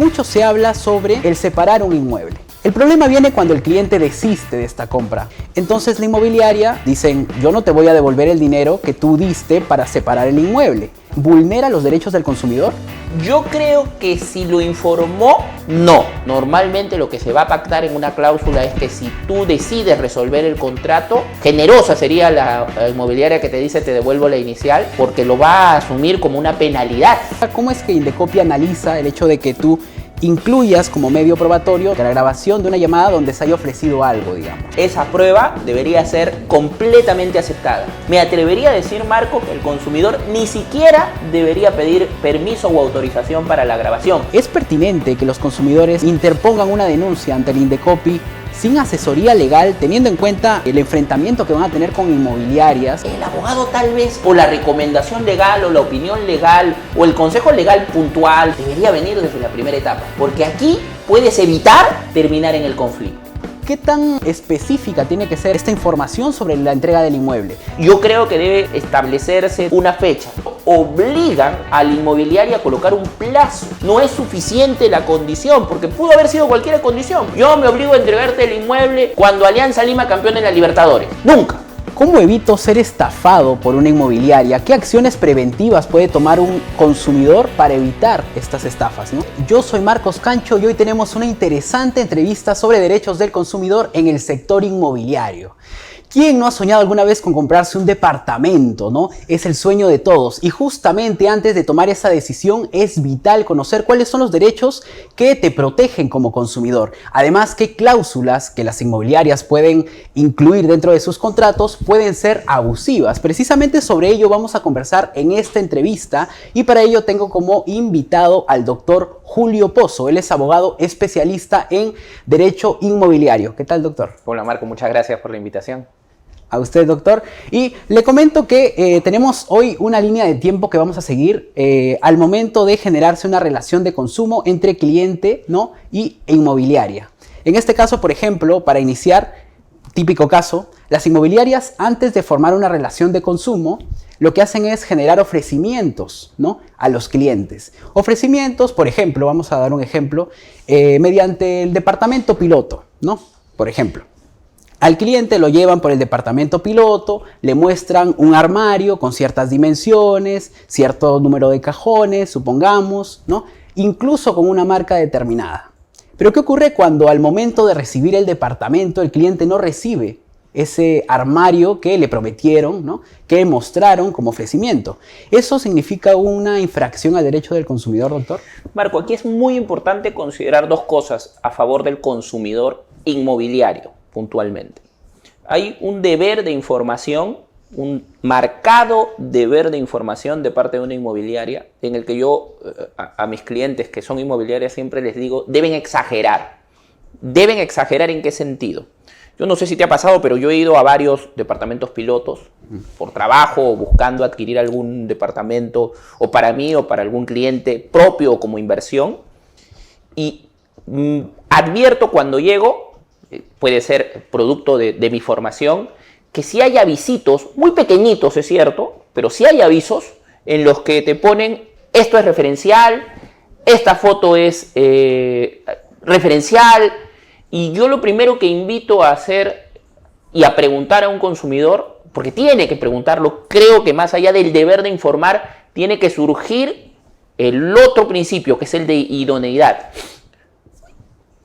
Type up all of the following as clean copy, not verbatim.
mucho se habla sobre el separar un inmueble. El problema viene cuando el cliente desiste de esta compra. Entonces la inmobiliaria dicen, yo no te voy a devolver el dinero que tú diste para separar el inmueble. ¿Vulnera los derechos del consumidor? Yo creo que si lo informó, no. Normalmente lo que se va a pactar en una cláusula es que si tú decides resolver el contrato, generosa sería la inmobiliaria que te dice te devuelvo la inicial, porque lo va a asumir como una penalidad. ¿Cómo es que Indecopi analiza el hecho de que tú incluyas como medio probatorio la grabación de una llamada donde se haya ofrecido algo, digamos? Esa prueba debería ser completamente aceptada. Me atrevería a decir, Marco, que el consumidor ni siquiera debería pedir permiso o autorización para la grabación. ¿Es pertinente que los consumidores interpongan una denuncia ante el Indecopi sin asesoría legal, teniendo en cuenta el enfrentamiento que van a tener con inmobiliarias? El abogado tal vez, o la recomendación legal, o la opinión legal, o el consejo legal puntual, debería venir desde la primera etapa, porque aquí puedes evitar terminar en el conflicto. ¿Qué tan específica tiene que ser esta información sobre la entrega del inmueble? Yo creo que debe establecerse una fecha. Obligan al inmobiliario a colocar un plazo. No es suficiente la condición, porque pudo haber sido cualquier condición. Yo me obligo a entregarte el inmueble cuando Alianza Lima campeón en la Libertadores. Nunca. ¿Cómo evito ser estafado por una inmobiliaria? ¿Qué acciones preventivas puede tomar un consumidor para evitar estas estafas, ¿no? Yo soy Marcos Cancho y hoy tenemos una interesante entrevista sobre derechos del consumidor en el sector inmobiliario. ¿Quién no ha soñado alguna vez con comprarse un departamento, no? Es el sueño de todos y justamente antes de tomar esa decisión es vital conocer cuáles son los derechos que te protegen como consumidor. Además, qué cláusulas que las inmobiliarias pueden incluir dentro de sus contratos pueden ser abusivas. Precisamente sobre ello vamos a conversar en esta entrevista y para ello tengo como invitado al doctor Julio Pozo. Él es abogado especialista en Derecho Inmobiliario. ¿Qué tal, doctor? Hola, Marco, muchas gracias por la invitación. A usted, doctor. Y le comento que tenemos hoy una línea de tiempo que vamos a seguir al momento de generarse una relación de consumo entre cliente, ¿no?, y inmobiliaria. En este caso, por ejemplo, para iniciar, típico caso, las inmobiliarias antes de formar una relación de consumo, lo que hacen es generar ofrecimientos, ¿no?, a los clientes. Ofrecimientos, por ejemplo, vamos a dar un ejemplo, mediante el departamento piloto, ¿no? Por ejemplo. Al cliente lo llevan por el departamento piloto, le muestran un armario con ciertas dimensiones, cierto número de cajones, supongamos, ¿no?, incluso con una marca determinada. Pero ¿qué ocurre cuando al momento de recibir el departamento el cliente no recibe ese armario que le prometieron, ¿no?, que mostraron como ofrecimiento? ¿Eso significa una infracción al derecho del consumidor, doctor? Marco, aquí es muy importante considerar dos cosas a favor del consumidor inmobiliario. Puntualmente. Hay un deber de información, un marcado deber de información de parte de una inmobiliaria en el que yo a mis clientes que son inmobiliarias siempre les digo, deben exagerar. ¿Deben exagerar en qué sentido? Yo no sé si te ha pasado, pero yo he ido a varios departamentos pilotos por trabajo o buscando adquirir algún departamento o para mí o para algún cliente propio o como inversión y advierto cuando llego, puede ser producto de mi formación, que si hay avisitos, muy pequeñitos es cierto, pero si hay avisos en los que te ponen esto es referencial, esta foto es referencial, y yo lo primero que invito a hacer y a preguntar a un consumidor, porque tiene que preguntarlo, creo que más allá del deber de informar, tiene que surgir el otro principio, que es el de idoneidad.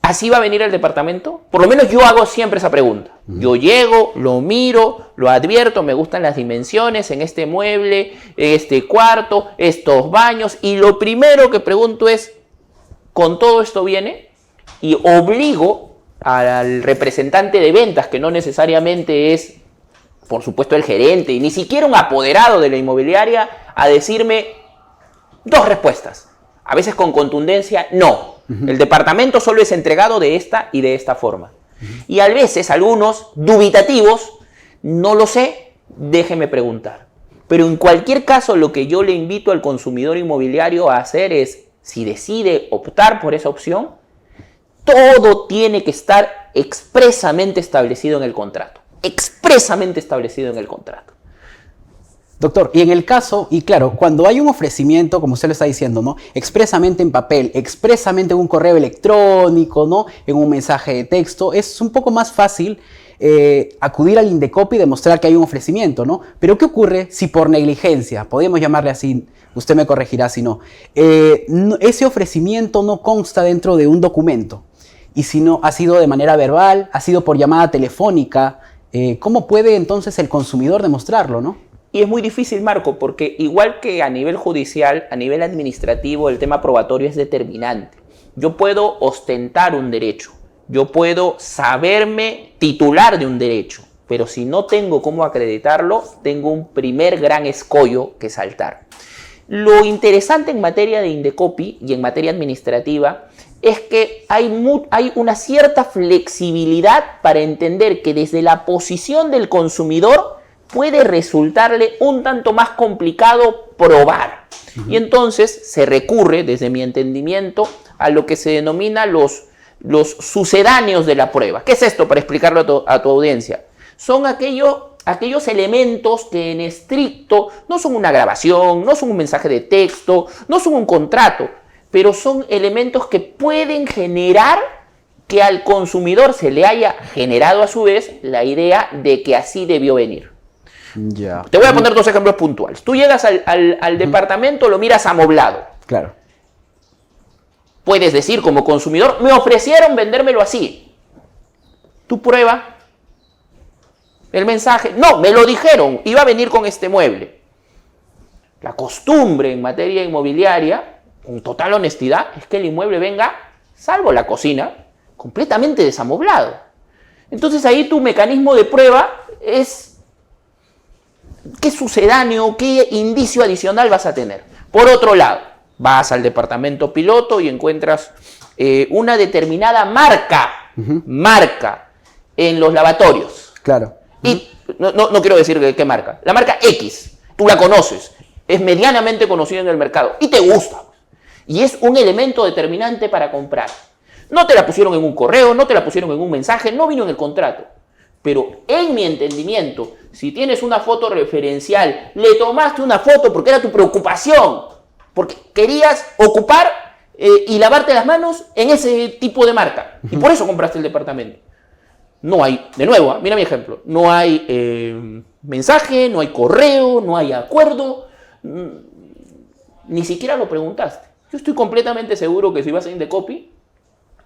¿Así va a venir el departamento? Por lo menos yo hago siempre esa pregunta. Yo llego, lo miro, lo advierto, me gustan las dimensiones en este mueble, este cuarto, estos baños. Y lo primero que pregunto es, ¿con todo esto viene? Y obligo al representante de ventas, que no necesariamente es, por supuesto, el gerente, y ni siquiera un apoderado de la inmobiliaria, a decirme dos respuestas. A veces con contundencia, no. El departamento solo es entregado de esta y de esta forma. Y a veces algunos dubitativos, no lo sé, déjeme preguntar. Pero en cualquier caso, lo que yo le invito al consumidor inmobiliario a hacer es, si decide optar por esa opción, todo tiene que estar expresamente establecido en el contrato. Expresamente establecido en el contrato. Doctor, y en el caso, y claro, cuando hay un ofrecimiento, como usted lo está diciendo, ¿no? Expresamente en papel, expresamente en un correo electrónico, ¿no? En un mensaje de texto, es un poco más fácil acudir al Indecopi y demostrar que hay un ofrecimiento, ¿no? Pero ¿qué ocurre si por negligencia, podemos llamarle así, usted me corregirá si no, ese ofrecimiento no consta dentro de un documento? Y si no, ha sido de manera verbal, ha sido por llamada telefónica, ¿cómo puede entonces el consumidor demostrarlo, no? Y es muy difícil, Marco, porque igual que a nivel judicial, a nivel administrativo, el tema probatorio es determinante. Yo puedo ostentar un derecho, yo puedo saberme titular de un derecho, pero si no tengo cómo acreditarlo, tengo un primer gran escollo que saltar. Lo interesante en materia de Indecopi y en materia administrativa es que hay una cierta flexibilidad para entender que desde la posición del consumidor puede resultarle un tanto más complicado probar. Y entonces se recurre, desde mi entendimiento, a lo que se denomina los sucedáneos de la prueba. ¿Qué es esto? Para explicarlo a tu audiencia. Son aquellos elementos que en estricto no son una grabación, no son un mensaje de texto, no son un contrato, pero son elementos que pueden generar que al consumidor se le haya generado a su vez la idea de que así debió venir. Ya. Te voy a poner dos ejemplos puntuales. Tú llegas al departamento, lo miras amoblado. Claro. Puedes decir como consumidor, me ofrecieron vendérmelo así. Tú prueba el mensaje. No, me lo dijeron, iba a venir con este mueble. La costumbre en materia inmobiliaria, con total honestidad, es que el inmueble venga, salvo la cocina, completamente desamoblado. Entonces ahí tu mecanismo de prueba es qué sucedáneo, qué indicio adicional vas a tener. Por otro lado, vas al departamento piloto y encuentras una determinada marca en los lavatorios. Claro. Y no quiero decir qué marca. La marca X, tú la conoces, es medianamente conocida en el mercado y te gusta. Y es un elemento determinante para comprar. No te la pusieron en un correo, no te la pusieron en un mensaje, no vino en el contrato. Pero en mi entendimiento, si tienes una foto referencial, le tomaste una foto porque era tu preocupación, porque querías ocupar y lavarte las manos en ese tipo de marca. Y por eso compraste el departamento. No hay, de nuevo, mira mi ejemplo, no hay mensaje, no hay correo, no hay acuerdo, ni siquiera lo preguntaste. Yo estoy completamente seguro que si vas a Indecopi,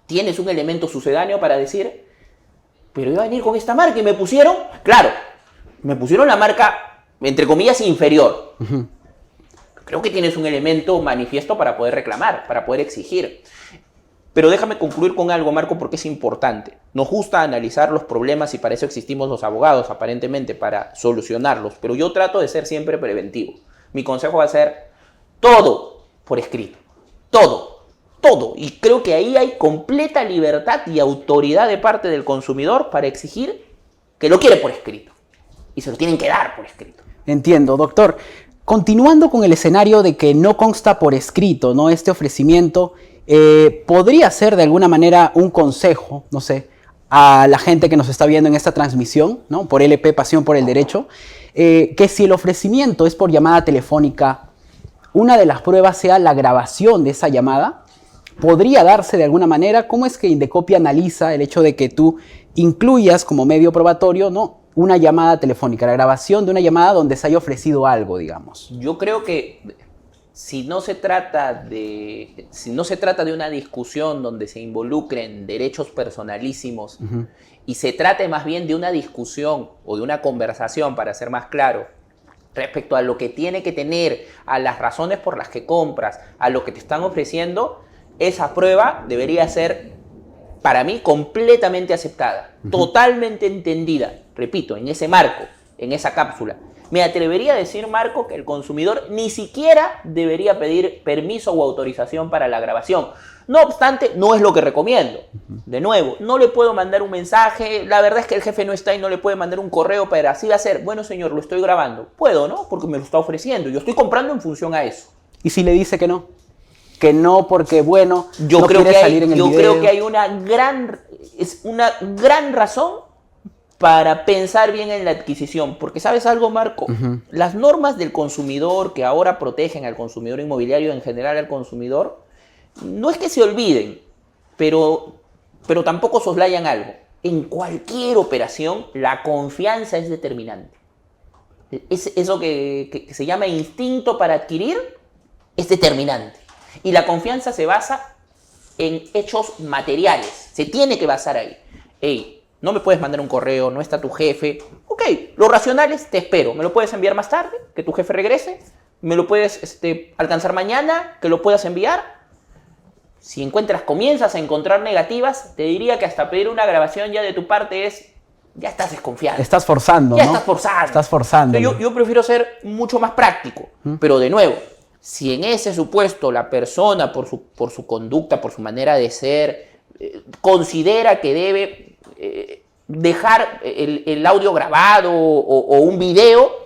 tienes un elemento sucedáneo para decir, pero iba a venir con esta marca y me pusieron, claro, me pusieron la marca, entre comillas, inferior. Creo que tienes un elemento manifiesto para poder reclamar, para poder exigir. Pero déjame concluir con algo, Marco, porque es importante. Nos gusta analizar los problemas y para eso existimos los abogados, aparentemente, para solucionarlos. Pero yo trato de ser siempre preventivo. Mi consejo va a ser todo por escrito. Todo. Y creo que ahí hay completa libertad y autoridad de parte del consumidor para exigir que lo quiere por escrito. Y se lo tienen que dar por escrito. Entiendo, doctor. Continuando con el escenario de que no consta por escrito, ¿no? Este ofrecimiento, ¿podría ser de alguna manera un consejo, no sé, a la gente que nos está viendo en esta transmisión, ¿no? Por LP Pasión por el Derecho, que si el ofrecimiento es por llamada telefónica, una de las pruebas sea la grabación de esa llamada? ¿Podría darse de alguna manera? ¿Cómo es que Indecopi analiza el hecho de que tú incluyas como medio probatorio, ¿no?, una llamada telefónica, la grabación de una llamada donde se haya ofrecido algo, digamos? Yo creo que si no se trata de una discusión donde se involucren derechos personalísimos y se trate más bien de una discusión o de una conversación, para ser más claro, respecto a lo que tiene que tener, a las razones por las que compras, a lo que te están ofreciendo, esa prueba debería ser, para mí, completamente aceptada, totalmente entendida, repito, en ese marco, en esa cápsula. Me atrevería a decir, Marco, que el consumidor ni siquiera debería pedir permiso o autorización para la grabación. No obstante, no es lo que recomiendo. De nuevo, no le puedo mandar un mensaje, la verdad es que el jefe no está y no le puede mandar un correo, pero así va a ser. Bueno, señor, lo estoy grabando. Puedo, ¿no? Porque me lo está ofreciendo. Yo estoy comprando en función a eso. ¿Y si le dice que no? Que no porque, bueno, yo no creo quiere que salir en el video. Yo creo que hay una gran razón para pensar bien en la adquisición. Porque ¿sabes algo, Marco? Las normas del consumidor que ahora protegen al consumidor inmobiliario, en general al consumidor, no es que se olviden, pero tampoco soslayan algo. En cualquier operación, la confianza es determinante. Eso que se llama instinto para adquirir es determinante. Y la confianza se basa en hechos materiales. Se tiene que basar ahí. Hey, no me puedes mandar un correo, no está tu jefe. Ok, lo racional es, te espero. ¿Me lo puedes enviar más tarde? Que tu jefe regrese. ¿Me lo puedes alcanzar mañana? ¿Que lo puedas enviar? Si comienzas a encontrar negativas, te diría que hasta pedir una grabación ya de tu parte ya estás desconfiado. Estás forzando, ya ¿no? Estás forzando. Estás forzando. Yo prefiero ser mucho más práctico. Pero de nuevo, si en ese supuesto la persona, por su conducta, por su manera de ser, considera que debe dejar el audio grabado o un video,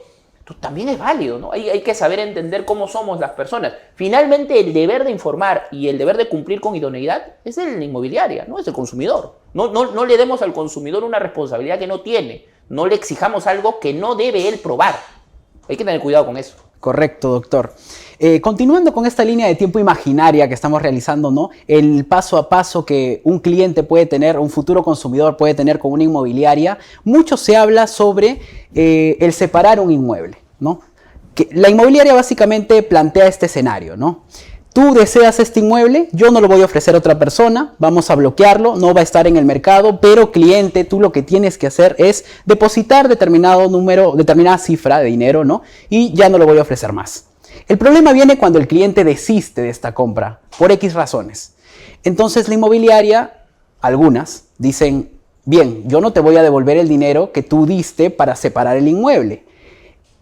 también es válido, ¿no? Hay que saber entender cómo somos las personas. Finalmente, el deber de informar y el deber de cumplir con idoneidad es de la inmobiliaria, no es del consumidor. No le demos al consumidor una responsabilidad que no tiene. No le exijamos algo que no debe él probar. Hay que tener cuidado con eso. Correcto, doctor. Continuando con esta línea de tiempo imaginaria que estamos realizando, ¿no? El paso a paso que un cliente puede tener, un futuro consumidor puede tener con una inmobiliaria, mucho se habla sobre el separar un inmueble, ¿no? Que la inmobiliaria básicamente plantea este escenario, ¿no? Tú deseas este inmueble, yo no lo voy a ofrecer a otra persona, vamos a bloquearlo, no va a estar en el mercado, pero cliente, tú lo que tienes que hacer es depositar determinada cifra de dinero, ¿no? Y ya no lo voy a ofrecer más. El problema viene cuando el cliente desiste de esta compra, por X razones. Entonces la inmobiliaria, algunas, dicen, bien, yo no te voy a devolver el dinero que tú diste para separar el inmueble.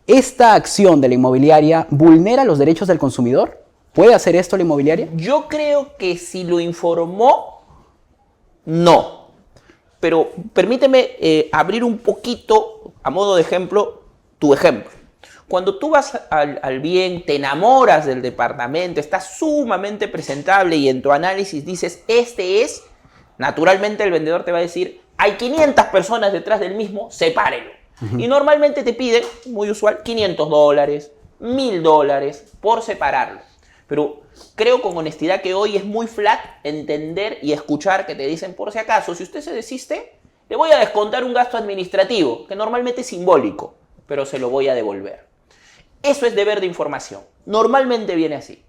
¿Esta acción de la inmobiliaria vulnera los derechos del consumidor? ¿Puede hacer esto la inmobiliaria? Yo creo que si lo informó, no. Pero permíteme abrir un poquito, a modo de ejemplo, tu ejemplo. Cuando tú vas al bien, te enamoras del departamento, estás sumamente presentable y en tu análisis dices, este es, naturalmente el vendedor te va a decir, hay 500 personas detrás del mismo, sepárelo. Y normalmente te piden, muy usual, $500, $1,000 por separarlo. Pero creo con honestidad que hoy es muy flat entender y escuchar que te dicen, por si acaso, si usted se desiste, le voy a descontar un gasto administrativo, que normalmente es simbólico, pero se lo voy a devolver. Eso es deber de información. Normalmente viene así.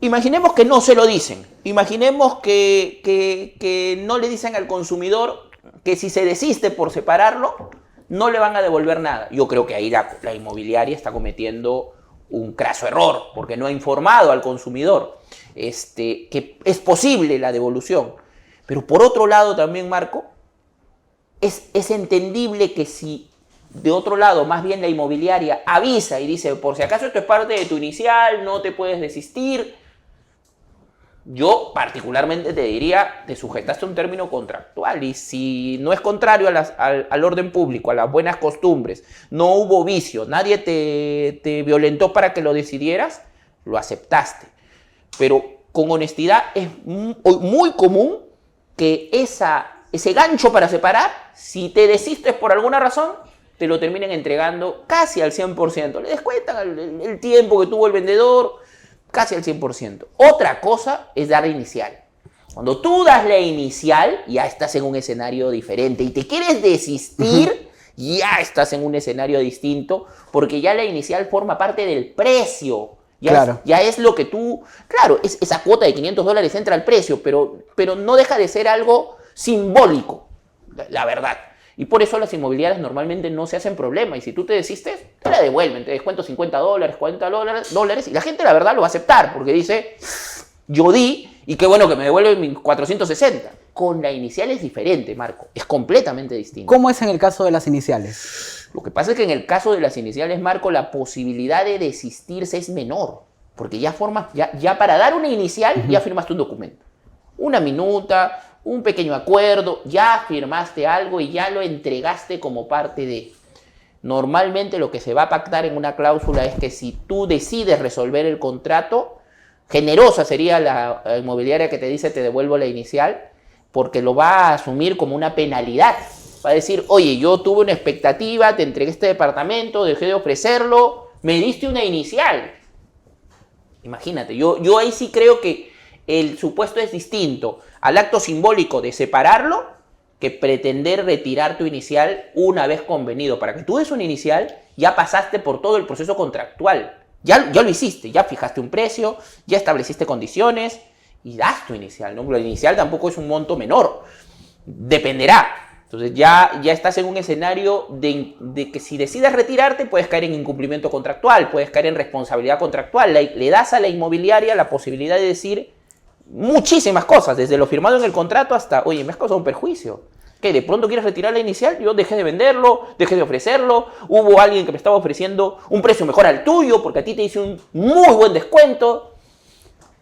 Imaginemos que no se lo dicen. Imaginemos que no le dicen al consumidor que si se desiste por separarlo, no le van a devolver nada. Yo creo que ahí la inmobiliaria está cometiendo un craso error, porque no ha informado al consumidor que es posible la devolución. Pero por otro lado también, Marco, es entendible que si de otro lado, más bien la inmobiliaria avisa y dice, por si acaso esto es parte de tu inicial, no te puedes desistir, yo particularmente te diría, te sujetaste a un término contractual y si no es contrario al orden público, a las buenas costumbres, no hubo vicio, nadie te violentó para que lo decidieras, lo aceptaste. Pero con honestidad es muy común que ese gancho para separar, si te desistes por alguna razón, te lo terminen entregando casi al 100%. Le descuentan el tiempo que tuvo el vendedor, casi al 100%. Otra cosa es dar inicial. Cuando tú das la inicial, ya estás en un escenario diferente. Y te quieres desistir, ya estás en un escenario distinto, porque ya la inicial forma parte del precio. Ya es lo que tú... Claro, esa cuota de $500 entra al precio, pero no deja de ser algo simbólico, la verdad. Y por eso las inmobiliarias normalmente no se hacen problema. Y si tú te desistes, te la devuelven. Te descuento $50, $40 y la gente la verdad lo va a aceptar porque dice, yo di y qué bueno que me devuelven mis 460. Con la inicial es diferente, Marco. Es completamente distinto. ¿Cómo es en el caso de las iniciales? Lo que pasa es que en el caso de las iniciales, Marco, la posibilidad de desistirse es menor. Porque ya para dar una inicial, ya firmaste un documento. Una minuta, un pequeño acuerdo, ya firmaste algo y ya lo entregaste como parte de... Normalmente lo que se va a pactar en una cláusula es que si tú decides resolver el contrato, generosa sería la inmobiliaria que te dice te devuelvo la inicial, porque lo va a asumir como una penalidad Va a decir, oye, yo tuve una expectativa, te entregué este departamento, dejé de ofrecerlo, me diste una inicial. Imagínate, yo ahí sí creo que el supuesto es distinto al acto simbólico de separarlo que pretender retirar tu inicial una vez convenido. Para que tú des una inicial, ya pasaste por todo el proceso contractual. Ya lo hiciste, ya fijaste un precio, ya estableciste condiciones y das tu inicial, ¿no? La inicial tampoco es un monto menor. Dependerá. Entonces ya estás en un escenario de que si decides retirarte puedes caer en incumplimiento contractual, puedes caer en responsabilidad contractual. Le das a la inmobiliaria la posibilidad de decir muchísimas cosas, desde lo firmado en el contrato hasta, oye, me has causado un perjuicio. ¿Qué? ¿De pronto quieres retirar la inicial? Yo dejé de venderlo, dejé de ofrecerlo, hubo alguien que me estaba ofreciendo un precio mejor al tuyo porque a ti te hice un muy buen descuento.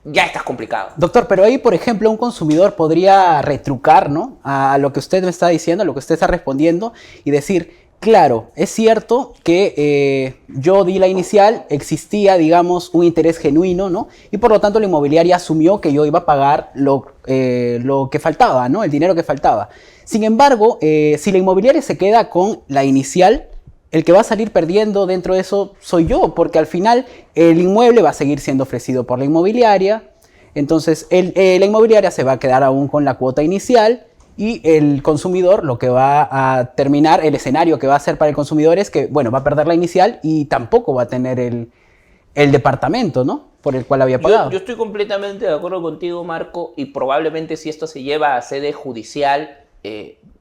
Ya estás complicado. Doctor, pero ahí, por ejemplo, un consumidor podría retrucar, ¿no?, a lo que usted me está diciendo, a lo que usted está respondiendo y decir, claro, es cierto que yo di la inicial, existía, digamos, un interés genuino, ¿no? Y por lo tanto la inmobiliaria asumió que yo iba a pagar lo que faltaba, ¿no?, el dinero que faltaba. Sin embargo, si la inmobiliaria se queda con la inicial, el que va a salir perdiendo dentro de eso soy yo, porque al final el inmueble va a seguir siendo ofrecido por la inmobiliaria, entonces la inmobiliaria se va a quedar aún con la cuota inicial y el consumidor, lo que va a terminar, el escenario que va a hacer para el consumidor es que, bueno, va a perder la inicial y tampoco va a tener el departamento, ¿no?, por el cual había pagado. Yo estoy completamente de acuerdo contigo, Marco, y probablemente si esto se lleva a sede judicial,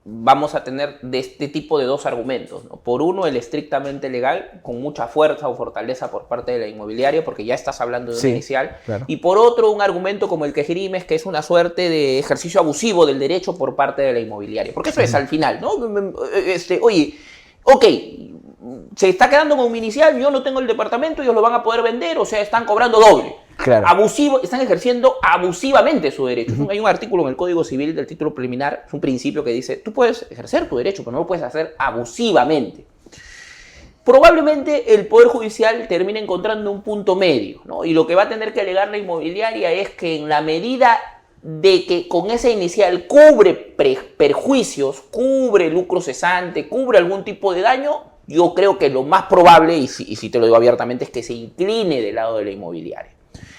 vamos a tener de este tipo de dos argumentos, ¿no? Por uno, el estrictamente legal, con mucha fuerza o fortaleza por parte de la inmobiliaria, porque ya estás hablando de un inicial. Claro. Y por otro, un argumento como el que esgrimes, que es una suerte de ejercicio abusivo del derecho por parte de la inmobiliaria. Porque eso es al final, ¿no? Oye, ok, se está quedando con mi inicial, yo no tengo el departamento, ellos lo van a poder vender, o sea, están cobrando doble. Claro. Abusivo, están ejerciendo abusivamente su derecho. Hay un artículo en el Código Civil del título preliminar, es un principio que dice, tú puedes ejercer tu derecho, pero no lo puedes hacer abusivamente. Probablemente el Poder Judicial termine encontrando un punto medio, ¿no? Y lo que va a tener que alegar la inmobiliaria es que en la medida de que con esa inicial cubre perjuicios, cubre lucro cesante, cubre algún tipo de daño, yo creo que lo más probable, y si te lo digo abiertamente, es que se incline del lado de la inmobiliaria.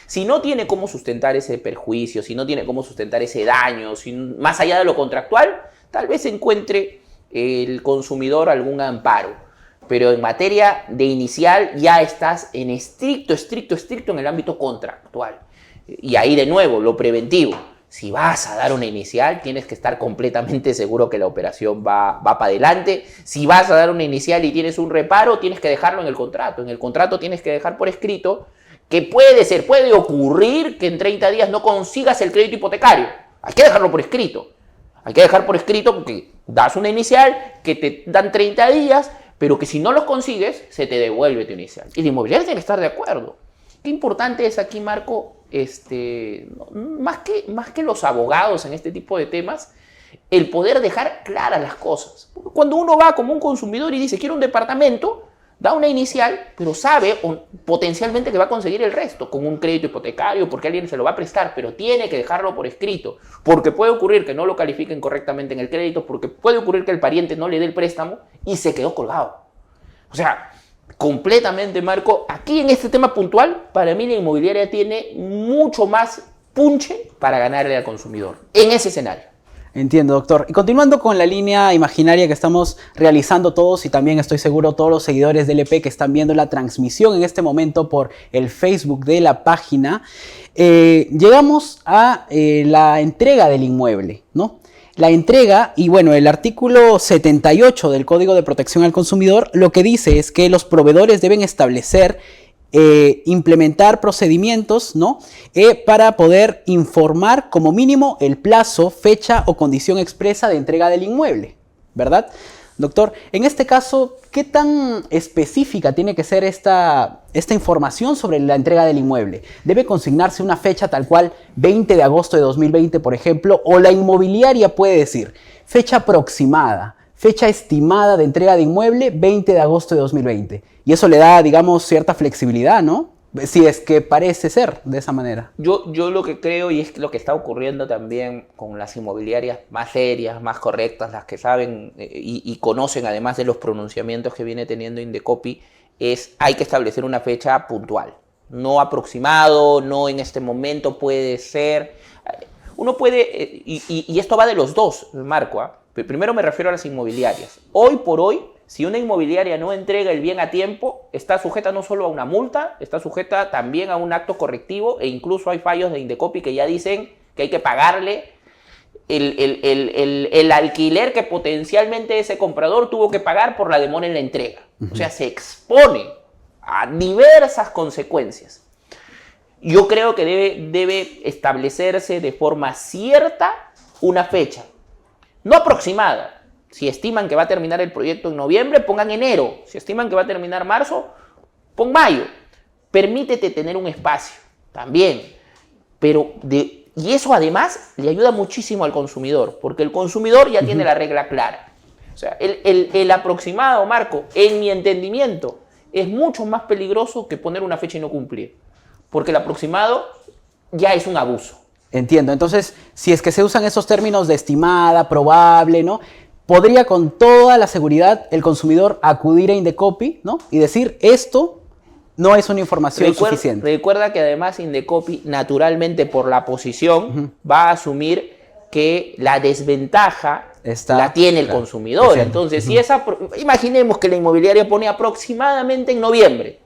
Si no tiene cómo sustentar ese perjuicio, si no tiene cómo sustentar ese daño, más allá de lo contractual, tal vez encuentre el consumidor algún amparo. Pero en materia de inicial ya estás en estricto en el ámbito contractual. Y ahí de nuevo, lo preventivo. Si vas a dar una inicial, tienes que estar completamente seguro que la operación va para adelante. Si vas a dar una inicial y tienes un reparo, tienes que dejarlo en el contrato. En el contrato tienes que dejar por escrito que puede ocurrir que en 30 días no consigas el crédito hipotecario. Hay que dejarlo por escrito. Hay que dejar por escrito porque das una inicial que te dan 30 días, pero que si no los consigues, se te devuelve tu inicial. Y la inmobiliaria tiene que estar de acuerdo. Qué importante es aquí, Marco, más que los abogados en este tipo de temas, el poder dejar claras las cosas. Cuando uno va como un consumidor y dice, quiero un departamento, da una inicial, pero sabe potencialmente que va a conseguir el resto con un crédito hipotecario, porque alguien se lo va a prestar, pero tiene que dejarlo por escrito, porque puede ocurrir que no lo califiquen correctamente en el crédito, porque puede ocurrir que el pariente no le dé el préstamo y se quedó colgado. O sea, completamente, Marco, aquí en este tema puntual, para mí la inmobiliaria tiene mucho más punche para ganarle al consumidor en ese escenario. Entiendo, doctor. Y continuando con la línea imaginaria que estamos realizando todos y también estoy seguro todos los seguidores del EP que están viendo la transmisión en este momento por el Facebook de la página, llegamos a la entrega del inmueble, ¿no? La entrega, y bueno, el artículo 78 del Código de Protección al Consumidor lo que dice es que los proveedores deben establecer implementar procedimientos, ¿no? Para poder informar como mínimo el plazo, fecha o condición expresa de entrega del inmueble, ¿verdad? Doctor, en este caso, ¿qué tan específica tiene que ser esta información sobre la entrega del inmueble? ¿Debe consignarse una fecha tal cual 20 de agosto de 2020, por ejemplo? ¿O la inmobiliaria puede decir fecha aproximada, fecha estimada de entrega de inmueble 20 de agosto de 2020? Y eso le da, digamos, cierta flexibilidad, ¿no? Si es que parece ser de esa manera. Yo lo que creo, y es lo que está ocurriendo también con las inmobiliarias más serias, más correctas, las que saben y conocen además de los pronunciamientos que viene teniendo Indecopi, es hay que establecer una fecha puntual. No aproximado, no en este momento puede ser. Uno puede, y esto va de los dos, Marco. Primero me refiero a las inmobiliarias. Hoy por hoy, si una inmobiliaria no entrega el bien a tiempo, está sujeta no solo a una multa, está sujeta también a un acto correctivo, e incluso hay fallos de Indecopi que ya dicen que hay que pagarle el alquiler que potencialmente ese comprador tuvo que pagar por la demora en la entrega. O sea, se expone a diversas consecuencias. Yo creo que debe establecerse de forma cierta una fecha, no aproximada. Si estiman que va a terminar el proyecto en noviembre, pongan enero. Si estiman que va a terminar marzo, pon mayo. Permítete tener un espacio también. Y eso además le ayuda muchísimo al consumidor, porque el consumidor ya tiene la regla clara. O sea, el aproximado, Marco, en mi entendimiento, es mucho más peligroso que poner una fecha y no cumplir. Porque el aproximado ya es un abuso. Entiendo. Entonces, si es que se usan esos términos de estimada, probable, ¿no? Podría con toda la seguridad el consumidor acudir a Indecopi, ¿no? Y decir, esto no es una información suficiente. Recuerda que además Indecopi, naturalmente por la posición, va a asumir que la desventaja la tiene el consumidor. Entonces, si imaginemos que la inmobiliaria pone aproximadamente en noviembre.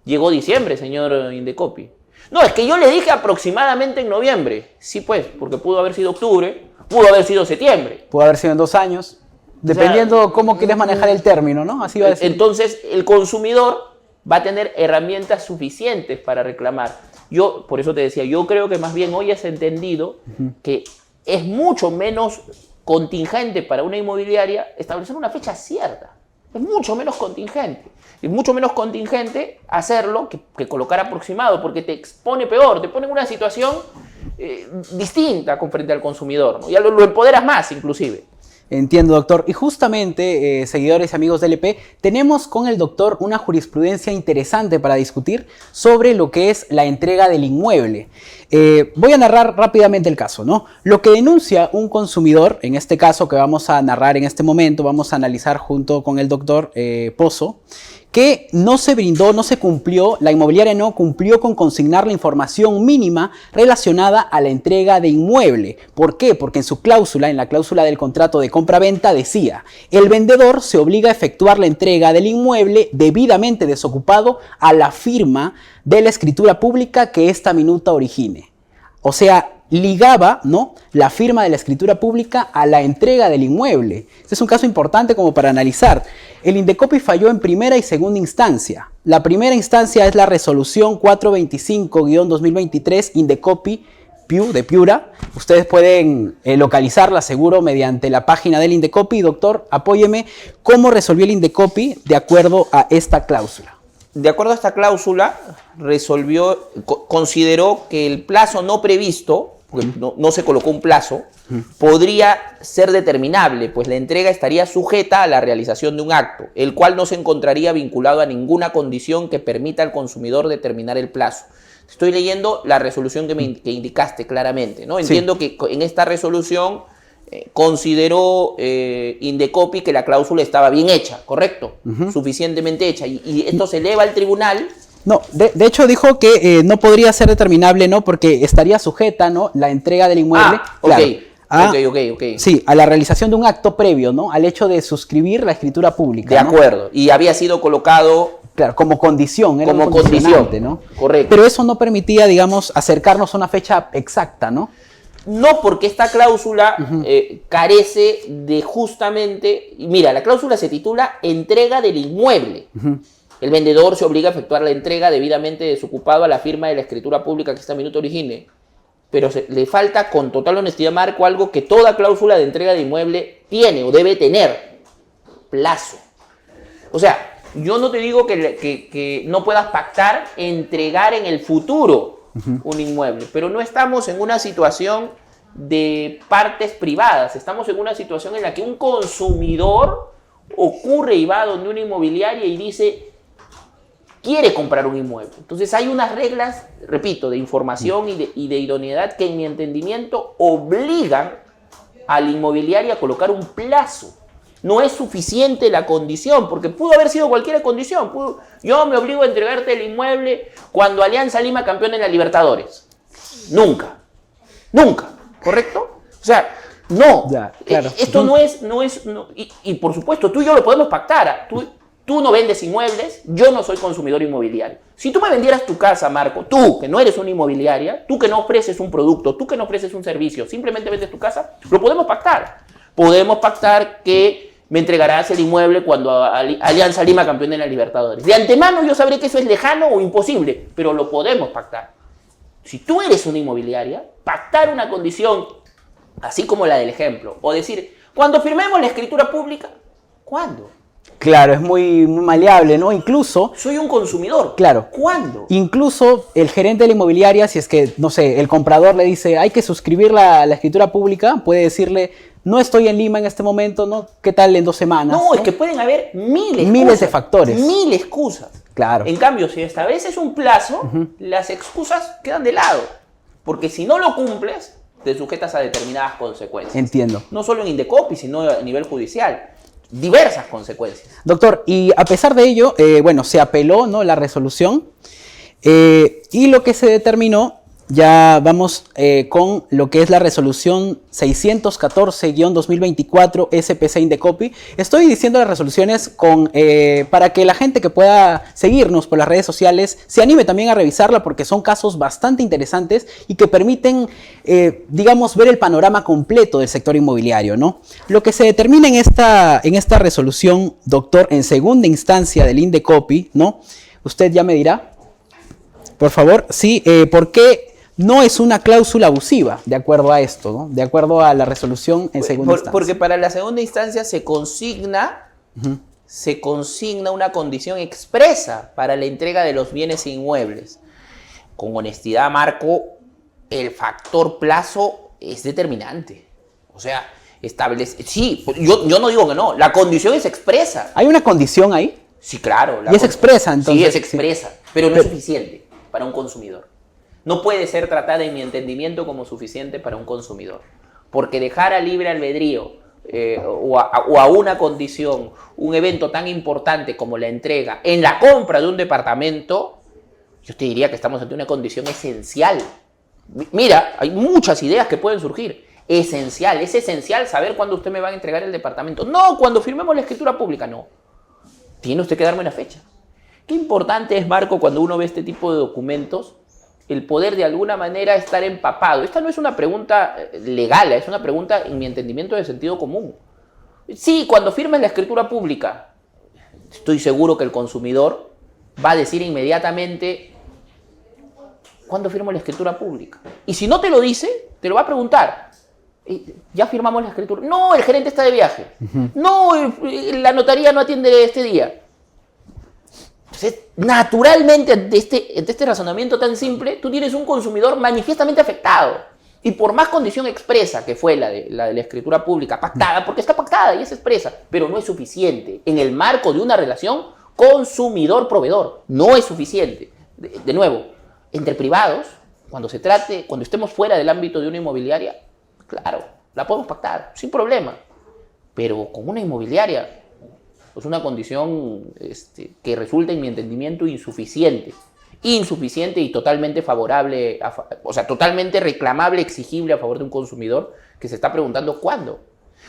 Llegó diciembre, señor Indecopi. No, es que yo le dije aproximadamente en noviembre. Sí, pues, porque pudo haber sido octubre, pudo haber sido septiembre. Pudo haber sido en 2 años. Dependiendo cómo quieres manejar el término, ¿no? Así va a decir. Entonces, el consumidor va a tener herramientas suficientes para reclamar. Yo, por eso te decía, yo creo que más bien hoy has entendido que es mucho menos contingente para una inmobiliaria establecer una fecha cierta. Es mucho menos contingente. Es mucho menos contingente hacerlo que colocar aproximado, porque te expone peor, te pone en una situación distinta con frente al consumidor, ¿no? Ya lo empoderas más, inclusive. Entiendo, doctor. Y justamente, seguidores y amigos de LP, tenemos con el doctor una jurisprudencia interesante para discutir sobre lo que es la entrega del inmueble. Voy a narrar rápidamente el caso, ¿no? Lo que denuncia un consumidor, en este caso que vamos a narrar en este momento, vamos a analizar junto con el doctor Pozo, que no se brindó, no se cumplió, la inmobiliaria no cumplió con consignar la información mínima relacionada a la entrega de inmueble. ¿Por qué? Porque en su cláusula, en la cláusula del contrato de compra-venta decía, el vendedor se obliga a efectuar la entrega del inmueble debidamente desocupado a la firma de la escritura pública que esta minuta origine. O sea, ligaba, ¿no?, la firma de la escritura pública a la entrega del inmueble. Este es un caso importante como para analizar. El Indecopi falló en primera y segunda instancia. La primera instancia es la resolución 425-2023 Indecopi de Piura. Ustedes pueden localizarla seguro mediante la página del Indecopi. Doctor, apóyeme, ¿cómo resolvió el Indecopi de acuerdo a esta cláusula? De acuerdo a esta cláusula, consideró que el plazo no previsto, porque no se colocó un plazo, podría ser determinable, pues la entrega estaría sujeta a la realización de un acto, el cual no se encontraría vinculado a ninguna condición que permita al consumidor determinar el plazo. Estoy leyendo la resolución que indicaste claramente, ¿no? Entiendo que en esta resolución consideró Indecopi que la cláusula estaba bien hecha, ¿correcto? Suficientemente hecha. Y esto se eleva al tribunal. No, de hecho dijo que no podría ser determinable, ¿no? Porque estaría sujeta, ¿no?, la entrega del inmueble. Claro, ok. Sí, a la realización de un acto previo, ¿no? Al hecho de suscribir la escritura pública. De acuerdo. Y había sido colocado... Claro, como condición. Era como condición, ¿no? Correcto. Pero eso no permitía, digamos, acercarnos a una fecha exacta, ¿no? No, porque esta cláusula carece de justamente... Mira, la cláusula se titula entrega del inmueble. El vendedor se obliga a efectuar la entrega debidamente desocupado a la firma de la escritura pública que esta minuta origine. Pero le falta, con total honestidad, Marco, algo que toda cláusula de entrega de inmueble tiene o debe tener: plazo. O sea, yo no te digo que no puedas pactar entregar en el futuro un inmueble, pero no estamos en una situación de partes privadas, estamos en una situación en la que un consumidor ocurre y va donde una inmobiliaria y dice: quiere comprar un inmueble. Entonces hay unas reglas, repito, de información y de idoneidad que en mi entendimiento obligan a la inmobiliaria a colocar un plazo. No es suficiente la condición, porque pudo haber sido cualquier condición. Yo me obligo a entregarte el inmueble cuando Alianza Lima campeón en la Libertadores. Nunca. Nunca. ¿Correcto? O sea, no. Ya, claro. Esto no es... Y por supuesto, tú y yo lo podemos pactar. Tú no vendes inmuebles, yo no soy consumidor inmobiliario. Si tú me vendieras tu casa, Marco, tú que no eres una inmobiliaria, tú que no ofreces un producto, tú que no ofreces un servicio, simplemente vendes tu casa, lo podemos pactar. Podemos pactar que me entregarás el inmueble cuando Alianza Lima campeón en la Libertadores. De antemano yo sabré que eso es lejano o imposible, pero lo podemos pactar. Si tú eres una inmobiliaria, pactar una condición, así como la del ejemplo, o decir, cuando firmemos la escritura pública, ¿cuándo? Claro, es muy maleable, ¿no? Incluso... Soy un consumidor. Claro. ¿Cuándo? Incluso el gerente de la inmobiliaria, si es que, no sé, el comprador le dice, hay que suscribir la escritura pública, puede decirle, no estoy en Lima en este momento, ¿no? ¿Qué tal en 2 semanas? No, es que pueden haber miles de factores. Mil excusas. Claro. En cambio, si estableces un plazo, las excusas quedan de lado. Porque si no lo cumples, te sujetas a determinadas consecuencias. Entiendo. No solo en Indecopi, sino a nivel judicial. Diversas consecuencias. Doctor, y a pesar de ello, bueno, se apeló, ¿no?, la resolución y lo que se determinó, ya vamos con lo que es la resolución 614-2024 SPC Indecopi. Estoy diciendo las resoluciones para que la gente que pueda seguirnos por las redes sociales se anime también a revisarla, porque son casos bastante interesantes y que permiten, digamos, ver el panorama completo del sector inmobiliario, ¿no? Lo que se determina en esta resolución, doctor, en segunda instancia del Indecopi, ¿no? Usted ya me dirá, por favor, sí, ¿por qué no es una cláusula abusiva, de acuerdo a esto, ¿no? De acuerdo a la resolución en segunda instancia? Porque para la segunda instancia se consigna una condición expresa para la entrega de los bienes inmuebles. Con honestidad, Marco, el factor plazo es determinante. O sea, sí, yo no digo que no, la condición es expresa. ¿Hay una condición ahí? Sí, claro. ¿Y es expresa, entonces? Sí, es expresa, pero no es suficiente para un consumidor. No puede ser tratada, en mi entendimiento, como suficiente para un consumidor. Porque dejar a libre albedrío o a una condición, un evento tan importante como la entrega en la compra de un departamento, yo te diría que estamos ante una condición esencial. Mira, hay muchas ideas que pueden surgir. Es esencial saber cuándo usted me va a entregar el departamento. No, cuando firmemos la escritura pública, no. Tiene usted que darme una fecha. Qué importante es, Marco, cuando uno ve este tipo de documentos, el poder de alguna manera estar empapado. Esta no es una pregunta legal, es una pregunta, en mi entendimiento, de sentido común. Sí, cuando firmes la escritura pública, estoy seguro que el consumidor va a decir inmediatamente, ¿cuándo firmo la escritura pública? Y si no te lo dice, te lo va a preguntar. ¿Ya firmamos la escritura? No, el gerente está de viaje. No, la notaría no atiende este día. Entonces, naturalmente, ante este razonamiento tan simple, tú tienes un consumidor manifiestamente afectado. Y por más condición expresa que fue la de la escritura pública, pactada, porque está pactada y es expresa, pero no es suficiente en el marco de una relación consumidor-proveedor. No es suficiente. De nuevo, entre privados, cuando estemos fuera del ámbito de una inmobiliaria, claro, la podemos pactar, sin problema. Pero con una inmobiliaria, es una condición que resulta, en mi entendimiento, insuficiente y totalmente favorable, o sea, totalmente reclamable, exigible a favor de un consumidor que se está preguntando ¿cuándo?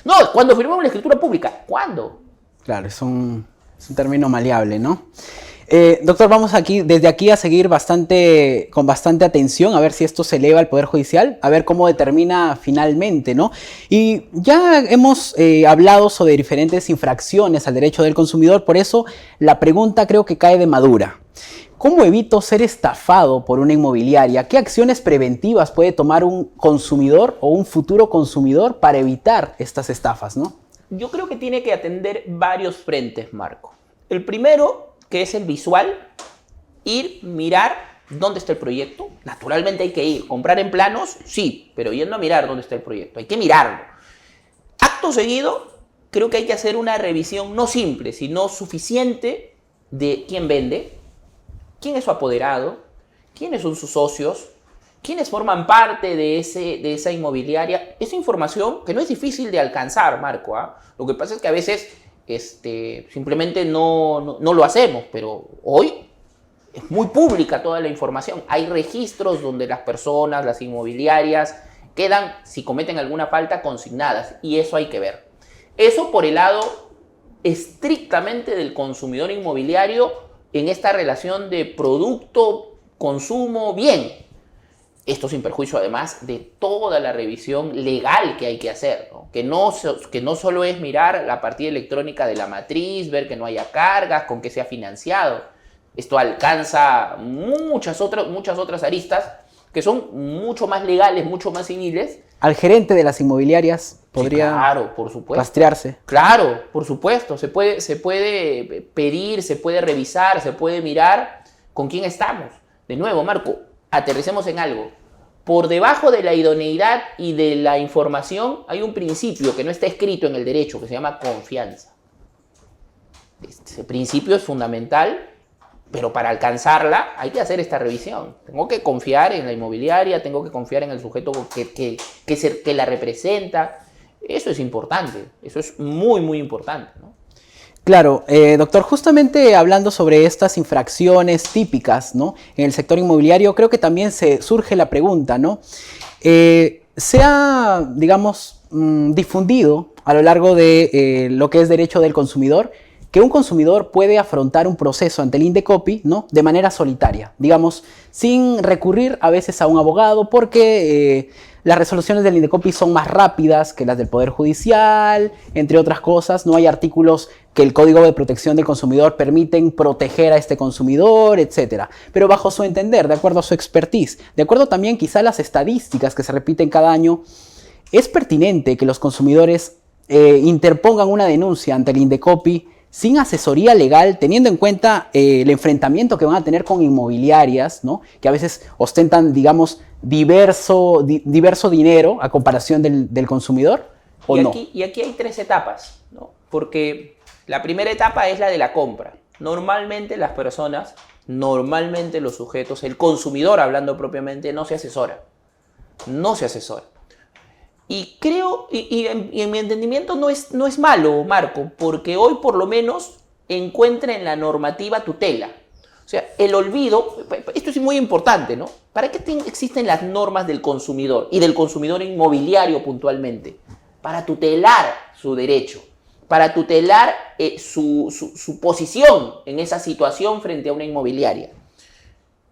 No, cuando firmamos la escritura pública, ¿cuándo? Claro, es un término maleable, ¿no? Doctor, vamos desde aquí a seguir con bastante atención, a ver si esto se eleva al Poder Judicial, a ver cómo determina finalmente, ¿no? Y ya hemos hablado sobre diferentes infracciones al derecho del consumidor, por eso la pregunta creo que cae de madura. ¿Cómo evito ser estafado por una inmobiliaria? ¿Qué acciones preventivas puede tomar un consumidor o un futuro consumidor para evitar estas estafas, ¿no? Yo creo que tiene que atender varios frentes, Marco. El primero, que es el visual, mirar dónde está el proyecto. Naturalmente hay que ir. ¿Comprar en planos? Sí, pero yendo a mirar dónde está el proyecto. Hay que mirarlo. Acto seguido, creo que hay que hacer una revisión no simple, sino suficiente de quién vende, quién es su apoderado, quiénes son sus socios, quiénes forman parte de esa inmobiliaria. Esa información que no es difícil de alcanzar, Marco, ¿ah? Lo que pasa es que a veces simplemente no lo hacemos, pero hoy es muy pública toda la información. Hay registros donde las personas, las inmobiliarias, quedan, si cometen alguna falta, consignadas. Y eso hay que ver. Eso por el lado estrictamente del consumidor inmobiliario en esta relación de producto, consumo, bien. Esto sin perjuicio, además, de toda la revisión legal que hay que hacer, ¿no? Que no solo es mirar la partida electrónica de la matriz, ver que no haya cargas, con que sea financiado. Esto alcanza muchas otras aristas que son mucho más legales, mucho más civiles. Al gerente de las inmobiliarias podría, sí, claro, por supuesto, rastrearse. Claro, por supuesto. Se puede pedir, se puede revisar, se puede mirar con quién estamos. De nuevo, Marco, aterricemos en algo. Por debajo de la idoneidad y de la información hay un principio que no está escrito en el derecho, que se llama confianza. Ese principio es fundamental, pero para alcanzarla hay que hacer esta revisión. Tengo que confiar en la inmobiliaria, tengo que confiar en el sujeto que la representa. Eso es importante, eso es muy, muy importante, ¿no? Claro, doctor, justamente hablando sobre estas infracciones típicas, ¿no?, en el sector inmobiliario, creo que también se surge la pregunta, ¿no? Se ha, digamos, difundido a lo largo de lo que es derecho del consumidor, que un consumidor puede afrontar un proceso ante el Indecopi, ¿no?, de manera solitaria, digamos, sin recurrir a veces a un abogado, porque las resoluciones del Indecopi son más rápidas que las del Poder Judicial, entre otras cosas. No hay artículos que el Código de Protección del Consumidor permiten proteger a este consumidor, etc. Pero bajo su entender, de acuerdo a su expertise, de acuerdo también quizá a las estadísticas que se repiten cada año, es pertinente que los consumidores interpongan una denuncia ante el Indecopi sin asesoría legal, teniendo en cuenta el enfrentamiento que van a tener con inmobiliarias, ¿no?, que a veces ostentan, digamos, diverso dinero a comparación del consumidor, ¿o no? Y aquí hay 3 etapas, ¿no? Porque la primera etapa es la de la compra. Normalmente las personas, normalmente los sujetos, el consumidor hablando propiamente, no se asesora. No se asesora. Y creo, y en mi entendimiento no es malo, Marco, porque hoy por lo menos encuentra en la normativa tutela. O sea, el olvido, esto es muy importante, ¿no? ¿Para qué existen las normas del consumidor y del consumidor inmobiliario puntualmente? Para tutelar su derecho, para tutelar su posición en esa situación frente a una inmobiliaria.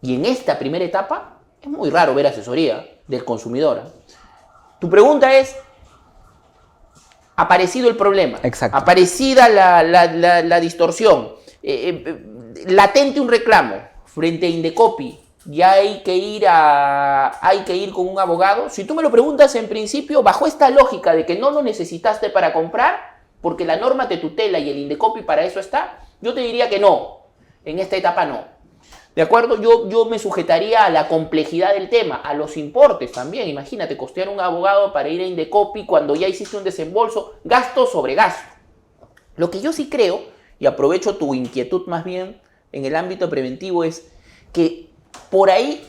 Y en esta primera etapa es muy raro ver asesoría del consumidor, ¿eh? Tu pregunta es, aparecido el problema, exacto, aparecida la distorsión, latente un reclamo frente a Indecopi, ya hay que ir con un abogado. Si tú me lo preguntas en principio, bajo esta lógica de que no lo necesitaste para comprar, porque la norma te tutela y el Indecopi para eso está, yo te diría que no, en esta etapa no. ¿De acuerdo? Yo me sujetaría a la complejidad del tema, a los importes también. Imagínate, costear un abogado para ir a Indecopi cuando ya hiciste un desembolso, gasto sobre gasto. Lo que yo sí creo, y aprovecho tu inquietud más bien en el ámbito preventivo, es que por ahí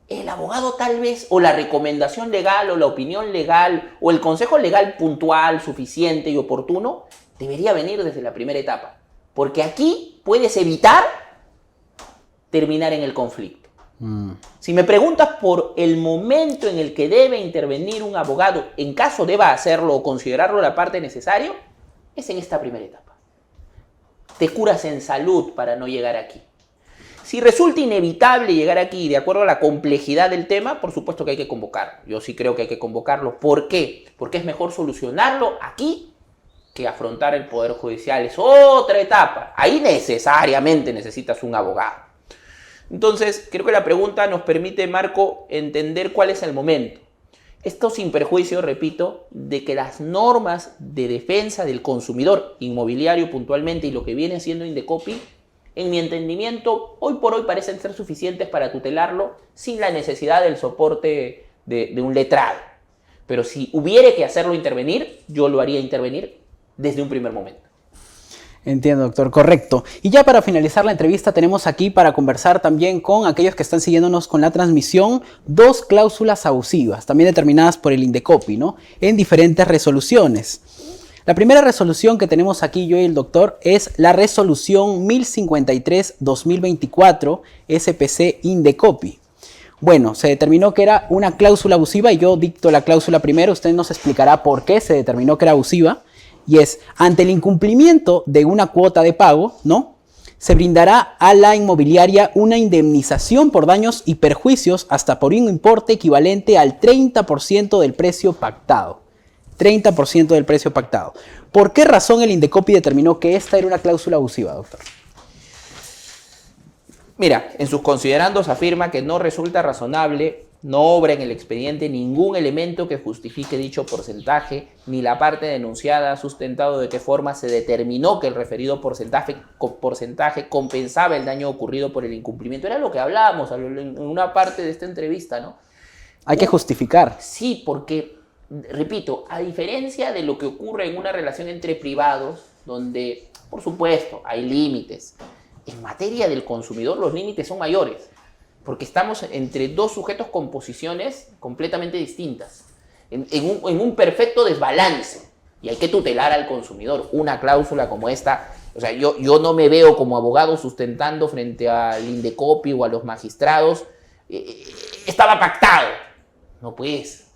el abogado tal vez, o la recomendación legal, o la opinión legal, o el consejo legal puntual, suficiente y oportuno, debería venir desde la primera etapa. Porque aquí puedes evitar terminar en el conflicto. Si me preguntas por el momento en el que debe intervenir un abogado, en caso deba hacerlo o considerarlo la parte necesaria, es en esta primera etapa. Te curas en salud para no llegar aquí. Si resulta inevitable llegar aquí, de acuerdo a la complejidad del tema, por supuesto que hay que convocarlo. Yo sí creo que hay que convocarlo. ¿Por qué? Porque es mejor solucionarlo aquí que afrontar el Poder Judicial. Es otra etapa. Ahí necesariamente necesitas un abogado. Entonces, creo que la pregunta nos permite, Marco, entender cuál es el momento. Esto sin perjuicio, repito, de que las normas de defensa del consumidor inmobiliario puntualmente y lo que viene siendo Indecopi, en mi entendimiento, hoy por hoy parecen ser suficientes para tutelarlo sin la necesidad del soporte de un letrado. Pero si hubiere que hacerlo intervenir, yo lo haría intervenir desde un primer momento. Entiendo, doctor, correcto. Y ya para finalizar la entrevista tenemos aquí para conversar también con aquellos que están siguiéndonos con la transmisión, 2 cláusulas abusivas, también determinadas por el Indecopi, ¿no? En diferentes resoluciones. La primera resolución que tenemos aquí yo y el doctor es la resolución 1053-2024 SPC Indecopi. Bueno, se determinó que era una cláusula abusiva y yo dicto la cláusula primero, usted nos explicará por qué se determinó que era abusiva. Y es, ante el incumplimiento de una cuota de pago, ¿no? Se brindará a la inmobiliaria una indemnización por daños y perjuicios hasta por un importe equivalente al 30% del precio pactado. 30% del precio pactado. ¿Por qué razón el Indecopi determinó que esta era una cláusula abusiva, doctor? Mira, en sus considerandos afirma que no resulta razonable, no obra en el expediente ningún elemento que justifique dicho porcentaje, ni la parte denunciada ha sustentado de qué forma se determinó que el referido porcentaje compensaba el daño ocurrido por el incumplimiento. Era lo que hablábamos en una parte de esta entrevista, ¿no? Hay que justificar. Sí, porque, repito, a diferencia de lo que ocurre en una relación entre privados, donde, por supuesto, hay límites, en materia del consumidor los límites son mayores. Porque estamos entre dos sujetos con posiciones completamente distintas, en un perfecto desbalance, y hay que tutelar al consumidor. Una cláusula como esta, o sea, yo no me veo como abogado sustentando frente al Indecopi o a los magistrados, estaba pactado. No pues,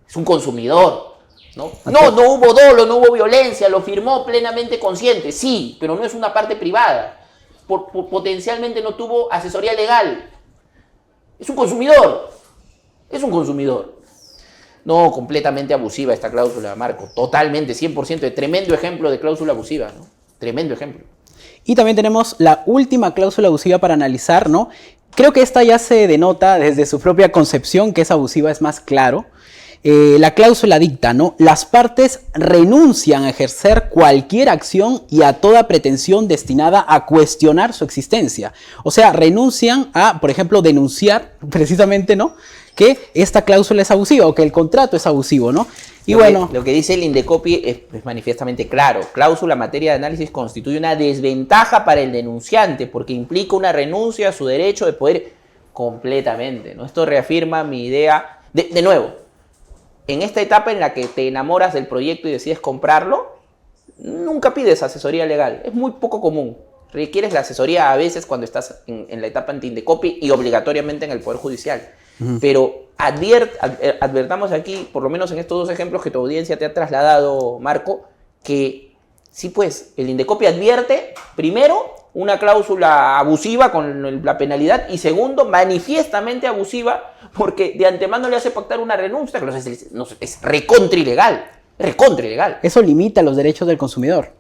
es un consumidor, ¿no? No hubo dolo, no hubo violencia, lo firmó plenamente consciente, sí, pero no es una parte privada, potencialmente no tuvo asesoría legal. Es un consumidor. Es un consumidor. No, completamente abusiva esta cláusula, Marco. Totalmente, 100%. Tremendo ejemplo de cláusula abusiva, ¿no? Tremendo ejemplo. Y también tenemos la última cláusula abusiva para analizar, ¿no? Creo que esta ya se denota desde su propia concepción que es abusiva, es más claro. La cláusula dicta, ¿no? Las partes renuncian a ejercer cualquier acción y a toda pretensión destinada a cuestionar su existencia. O sea, renuncian a, por ejemplo, denunciar precisamente, ¿no? Que esta cláusula es abusiva o que el contrato es abusivo, ¿no? Y lo que dice el Indecopi es manifiestamente claro. Cláusula en materia de análisis constituye una desventaja para el denunciante porque implica una renuncia a su derecho de poder completamente, ¿no? Esto reafirma mi idea, de nuevo, en esta etapa en la que te enamoras del proyecto y decides comprarlo, nunca pides asesoría legal. Es muy poco común. Requieres la asesoría a veces cuando estás en la etapa ante Indecopi y obligatoriamente en el Poder Judicial. Pero advertamos aquí, por lo menos en estos dos ejemplos que tu audiencia te ha trasladado, Marco, que sí, pues, el Indecopi advierte, primero, una cláusula abusiva con la penalidad y segundo, manifiestamente abusiva porque de antemano le hace pactar una renuncia, que es recontra ilegal. Recontra ilegal. Eso limita los derechos del consumidor.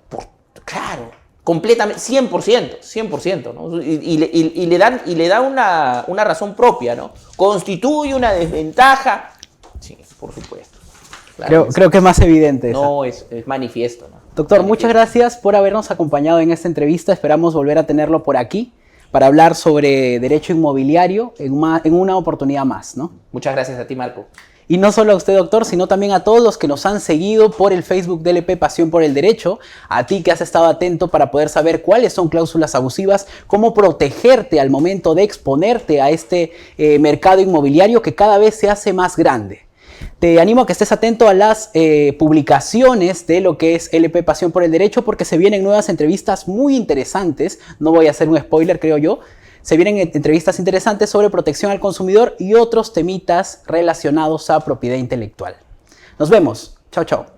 Claro, completamente, 100%, ¿no? Y le da una razón propia, ¿no? Constituye una desventaja. Sí, por supuesto. Claro, creo que es más evidente. No, es manifiesto, ¿no? Doctor, muchas gracias por habernos acompañado en esta entrevista. Esperamos volver a tenerlo por aquí para hablar sobre derecho inmobiliario en una oportunidad más, ¿no? Muchas gracias a ti, Marco. Y no solo a usted, doctor, sino también a todos los que nos han seguido por el Facebook de LP Pasión por el Derecho, a ti que has estado atento para poder saber cuáles son cláusulas abusivas, cómo protegerte al momento de exponerte a este mercado inmobiliario que cada vez se hace más grande. Te animo a que estés atento a las publicaciones de lo que es LP Pasión por el Derecho porque se vienen nuevas entrevistas muy interesantes, no voy a hacer un spoiler creo yo. Se vienen entrevistas interesantes sobre protección al consumidor y otros temitas relacionados a propiedad intelectual. Nos vemos. Chao, chao.